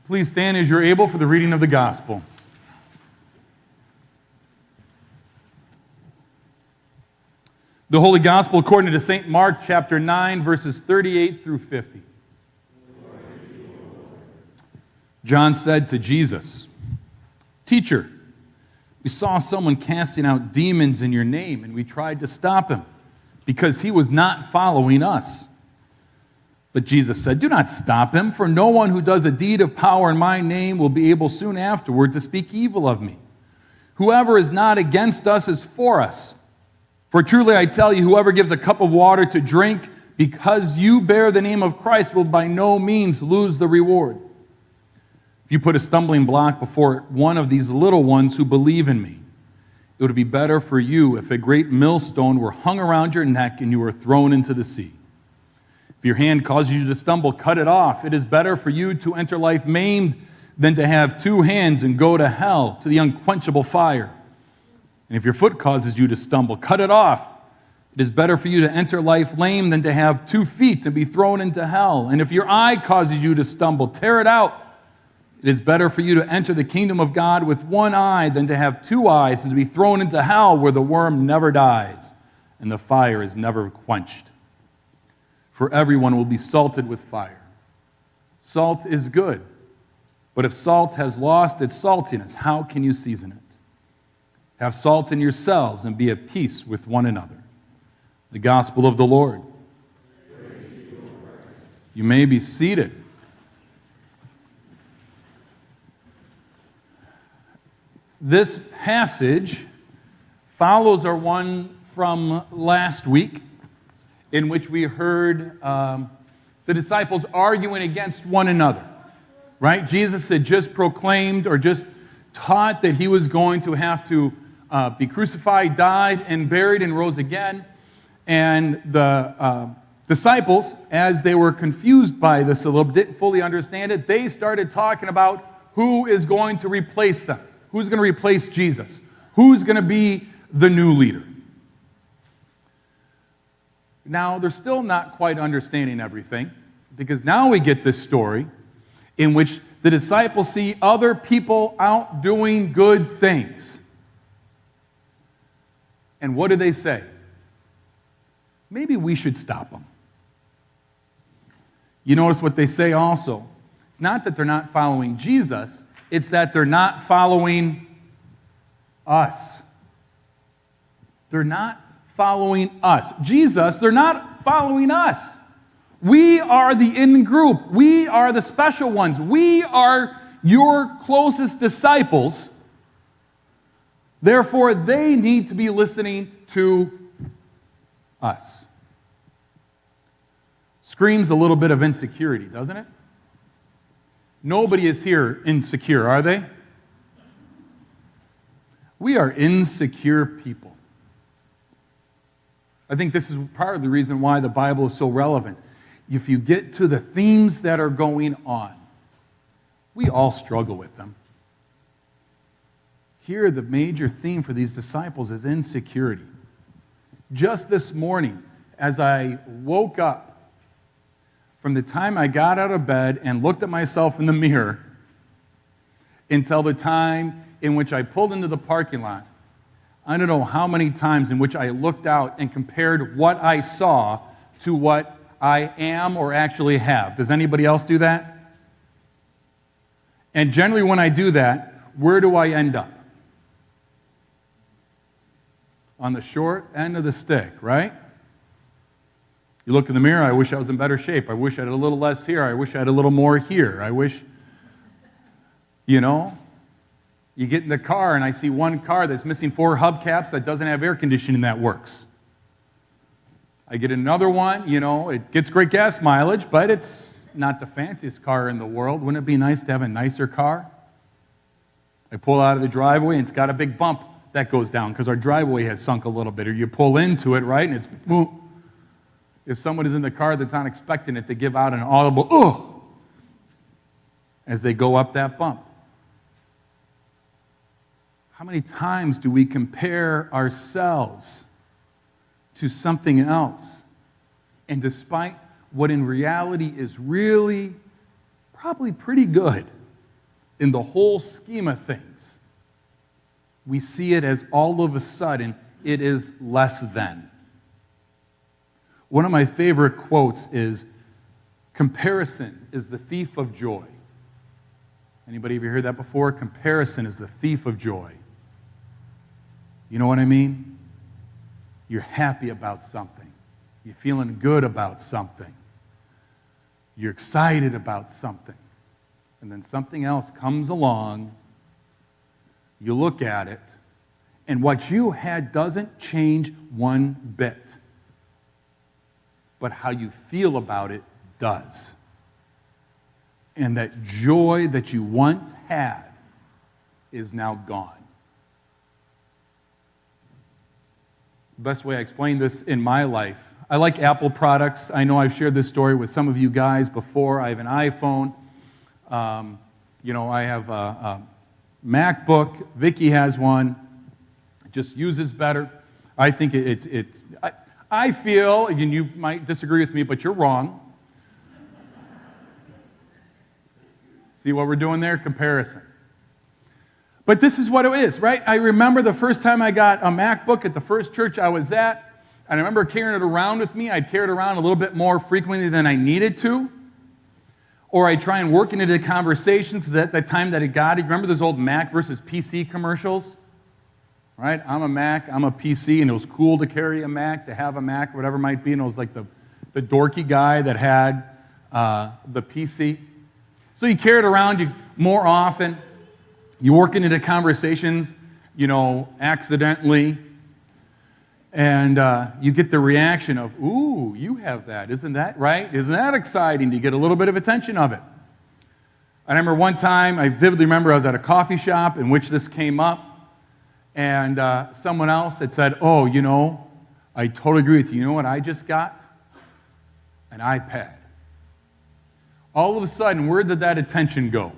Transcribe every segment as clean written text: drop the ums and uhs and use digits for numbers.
Please stand as you're able for the reading of the gospel. The Holy Gospel according to St. Mark chapter 9, verses 38 through 50. John said to Jesus, "Teacher, we saw someone casting out demons in your name, and we tried to stop him because he was not following us." But Jesus said, "Do not stop him, for no one who does a deed of power in my name will be able soon afterward to speak evil of me. Whoever is not against us is for us. For truly I tell you, whoever gives a cup of water to drink because you bear the name of Christ will by no means lose the reward. If you put a stumbling block before one of these little ones who believe in me, it would be better for you if a great millstone were hung around your neck and you were thrown into the sea. If your hand causes you to stumble, cut it off. It is better for you to enter life maimed than to have two hands and go to hell, to the unquenchable fire. And if your foot causes you to stumble, cut it off. It is better for you to enter life lame than to have 2 feet and be thrown into hell. And if your eye causes you to stumble, tear it out. It is better for you to enter the kingdom of God with 1 eye than to have 2 eyes and to be thrown into hell, where the worm never dies and the fire is never quenched. For everyone will be salted with fire. Salt is good, but if salt has lost its saltiness, how can you season it? Have salt in yourselves and be at peace with one another." The gospel of the Lord. You may be seated. This passage follows our one from last week, in which we heard the disciples arguing against one another, right? Jesus had just proclaimed or just taught that he was going to have to be crucified, died, and buried, and rose again. And the disciples, as they were confused by this a little bit, didn't fully understand it, they started talking about who is going to replace them. Who's going to replace Jesus? Who's going to be the new leader? Now, they're still not quite understanding everything, because now we get this story in which the disciples see other people out doing good things. And what do they say? Maybe we should stop them. You notice what they say also. It's not that they're not following Jesus, it's that they're not following us. They're not following us. Jesus, they're not following us. We are the in-group. We are the special ones. We are your closest disciples. Therefore, they need to be listening to us. Screams a little bit of insecurity, doesn't it? Nobody is here insecure, are they? We are insecure people. I think this is part of the reason why the Bible is so relevant. If you get to the themes that are going on, we all struggle with them. Here, the major theme for these disciples is insecurity. Just this morning, as I woke up, from the time I got out of bed and looked at myself in the mirror until the time in which I pulled into the parking lot, I don't know how many times in which I looked out and compared what I saw to what I am or actually have. Does anybody else do that? And generally when I do that, where do I end up? On the short end of the stick, right? You look in the mirror, I wish I was in better shape. I wish I had a little less here. I wish I had a little more here. I wish, you get in the car and I see one car that's missing 4 hubcaps that doesn't have air conditioning that works. I get another one, it gets great gas mileage, but it's not the fanciest car in the world. Wouldn't it be nice to have a nicer car? I pull out of the driveway and it's got a big bump that goes down because our driveway has sunk a little bit, or you pull into it, right, and it's, if someone is in the car that's not expecting it, they give out an audible, ugh, as they go up that bump. How many times do we compare ourselves to something else? And despite what in reality is really probably pretty good, in the whole scheme of things, we see it as all of a sudden it is less than. One of my favorite quotes is, "Comparison is the thief of joy." Anybody ever heard that before? Comparison is the thief of joy. You know what I mean? You're happy about something. You're feeling good about something. You're excited about something. And then something else comes along. You look at it, and what you had doesn't change one bit. But how you feel about it does. And that joy that you once had is now gone. The best way I explain this in my life, I like Apple products. I know I've shared this story with some of you guys before. I have an iPhone. I have a MacBook. Vicky has one. It just uses better. I think I feel, and you might disagree with me, but you're wrong. See what we're doing there? Comparison. But this is what it is, right? I remember the first time I got a MacBook at the first church I was at, and I remember carrying it around with me. I'd carry it around a little bit more frequently than I needed to. Or I'd try and work it into conversations, because at that time that I got it, remember those old Mac versus PC commercials? Right? I'm a Mac, I'm a PC, and it was cool to carry a Mac, to have a Mac, whatever it might be, and it was like the dorky guy that had the PC. So you carry it around more often. You work into conversations, accidentally, and you get the reaction of, "Ooh, you have that. Isn't that right? Isn't that exciting?" You get a little bit of attention of it. I remember one time, I vividly remember I was at a coffee shop in which this came up, and someone else had said, "Oh, I totally agree with you. You know what I just got? An iPad." All of a sudden, where did that attention go?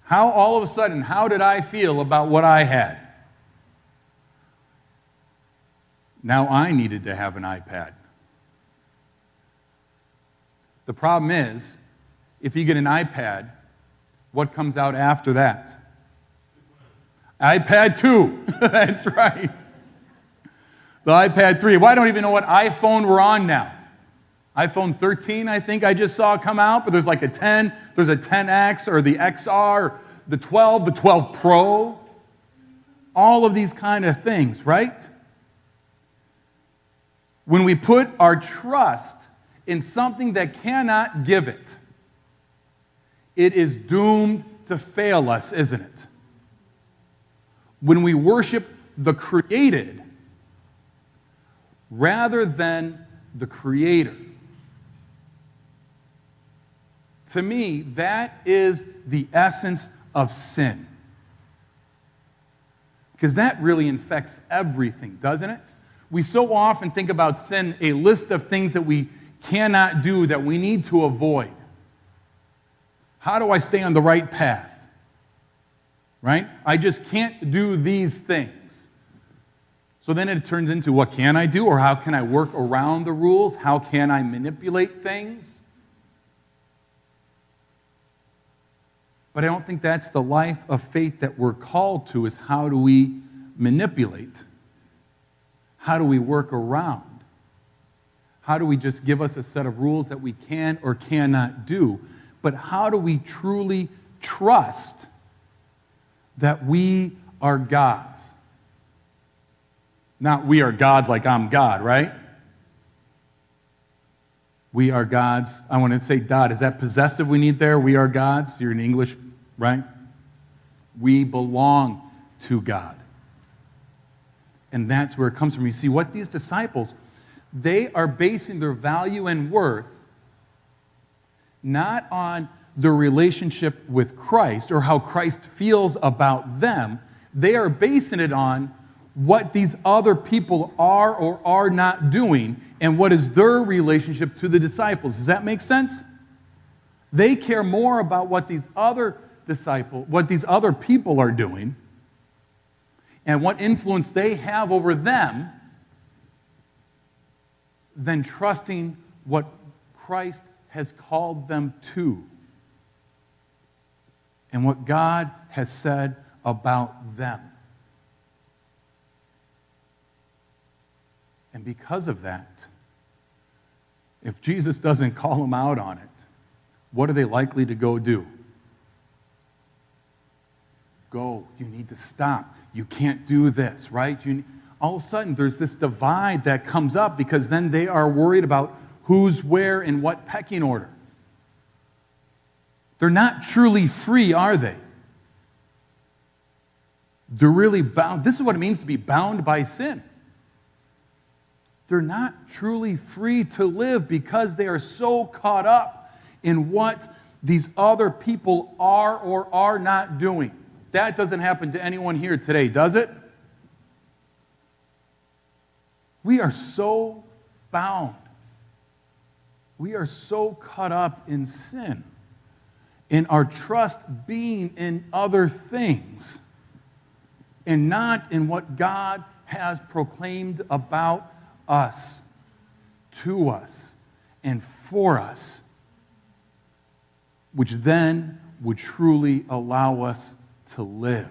How did I feel about what I had? Now I needed to have an iPad. The problem is, if you get an iPad, what comes out after that? iPad 2. That's right. The iPad 3. Well, I don't even know what iPhone we're on now. iPhone 13, I think I just saw come out, but there's like a 10, there's a 10X or the XR, the 12 Pro, all of these kind of things, right? When we put our trust in something that cannot give it, it is doomed to fail us, isn't it? When we worship the created rather than the Creator, to me, that is the essence of sin. Because that really infects everything, doesn't it? We so often think about sin, a list of things that we cannot do, that we need to avoid. How do I stay on the right path? Right? I just can't do these things. So then it turns into, what can I do? Or how can I work around the rules? How can I manipulate things? But I don't think that's the life of faith that we're called to, is how do we manipulate? How do we work around? How do we just give us a set of rules that we can or cannot do? But how do we truly trust that we are God's? Not we are God's like I'm God, right? We are God's. I want to say God. Is that possessive we need there? We are God's. You're in English, right? We belong to God. And that's where it comes from. You see, what these disciples, they are basing their value and worth not on their relationship with Christ or how Christ feels about them. They are basing it on what these other people are or are not doing, and what is their relationship to the disciples. Does that make sense? They care more about what these other people are doing and what influence they have over them than trusting what Christ has called them to. and what God has said about them. And because of that, if Jesus doesn't call them out on it, what are they likely to go do? Go. You need to stop. You can't do this, right? All of a sudden, there's this divide that comes up because then they are worried about who's where in what pecking order. They're not truly free, are they? They're really bound. This is what it means to be bound by sin. They're not truly free to live because they are so caught up in what these other people are or are not doing. That doesn't happen to anyone here today, does it? We are so bound. We are so caught up in sin, in our trust being in other things, and not in what God has proclaimed about us, to us, and for us, which then would truly allow us to live.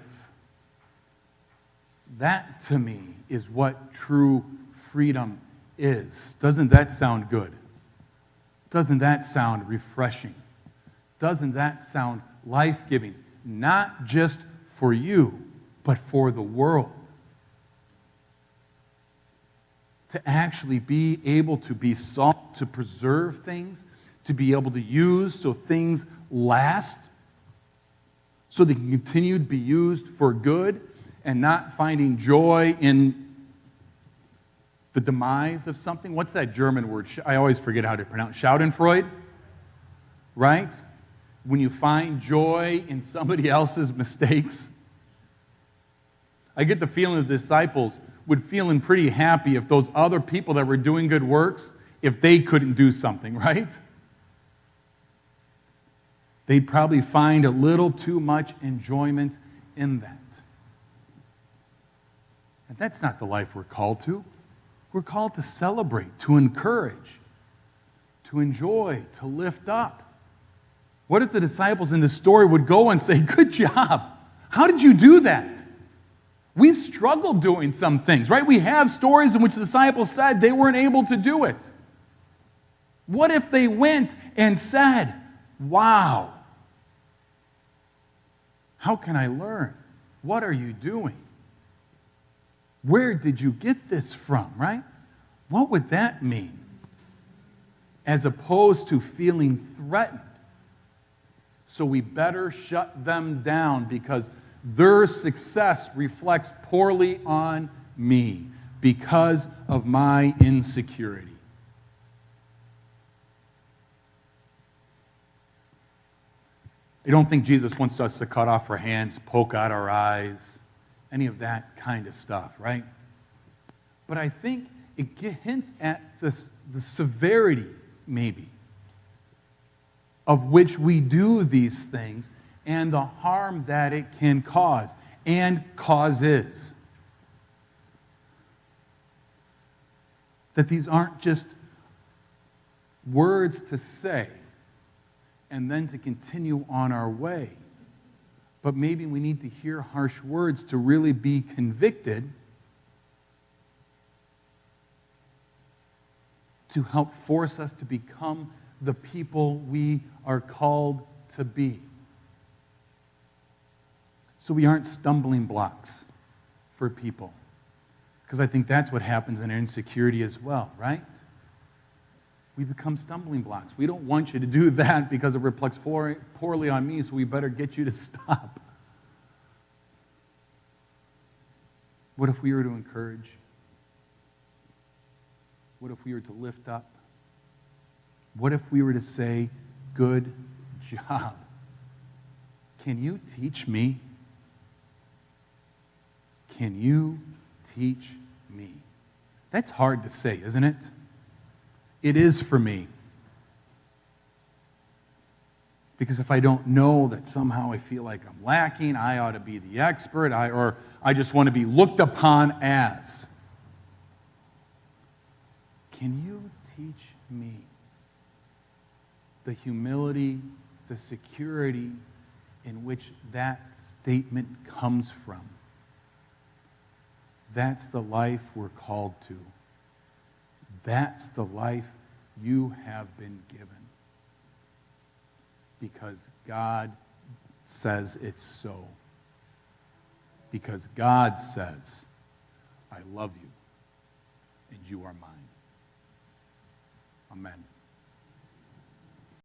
That, to me, is what true freedom is. Doesn't that sound good? Doesn't that sound refreshing? Doesn't that sound life-giving? Not just for you, but for the world. To actually be able to be salt, to preserve things, to be able to use so things last, so they can continue to be used for good and not finding joy in the demise of something. What's that German word? I always forget how to pronounce. Schadenfreude, right? When you find joy in somebody else's mistakes. I get the feeling the disciples would feeling pretty happy if those other people that were doing good works, if they couldn't do something, right? They'd probably find a little too much enjoyment in that. And that's not the life we're called to. We're called to celebrate, to encourage, to enjoy, to lift up. What if the disciples in the story would go and say, "Good job. How did you do that? We've struggled doing some things," right? We have stories in which the disciples said they weren't able to do it. What if they went and said, "Wow, how can I learn? What are you doing? Where did you get this from," right? What would that mean? As opposed to feeling threatened. So we better shut them down because their success reflects poorly on me because of my insecurity. I don't think Jesus wants us to cut off our hands, poke out our eyes, any of that kind of stuff, right? But I think it hints at the severity, maybe, of which we do these things and the harm that it can cause and causes. That these aren't just words to say and then to continue on our way. But maybe we need to hear harsh words to really be convicted, to help force us to become the people we are called to be. So we aren't stumbling blocks for people. Because I think that's what happens in our insecurity as well, right? We become stumbling blocks. We don't want you to do that because it reflects poorly on me, so we better get you to stop. What if we were to encourage? What if we were to lift up? What if we were to say, "Good job. Can you teach me? Can you teach me?" That's hard to say, isn't it? It is for me. Because if I don't know that somehow I feel like I'm lacking, I ought to be the expert, or I just want to be looked upon as. Can you teach me the humility, the security in which that statement comes from. That's the life we're called to. That's the life you have been given. Because God says it's so. Because God says, I love you, and you are mine. Amen.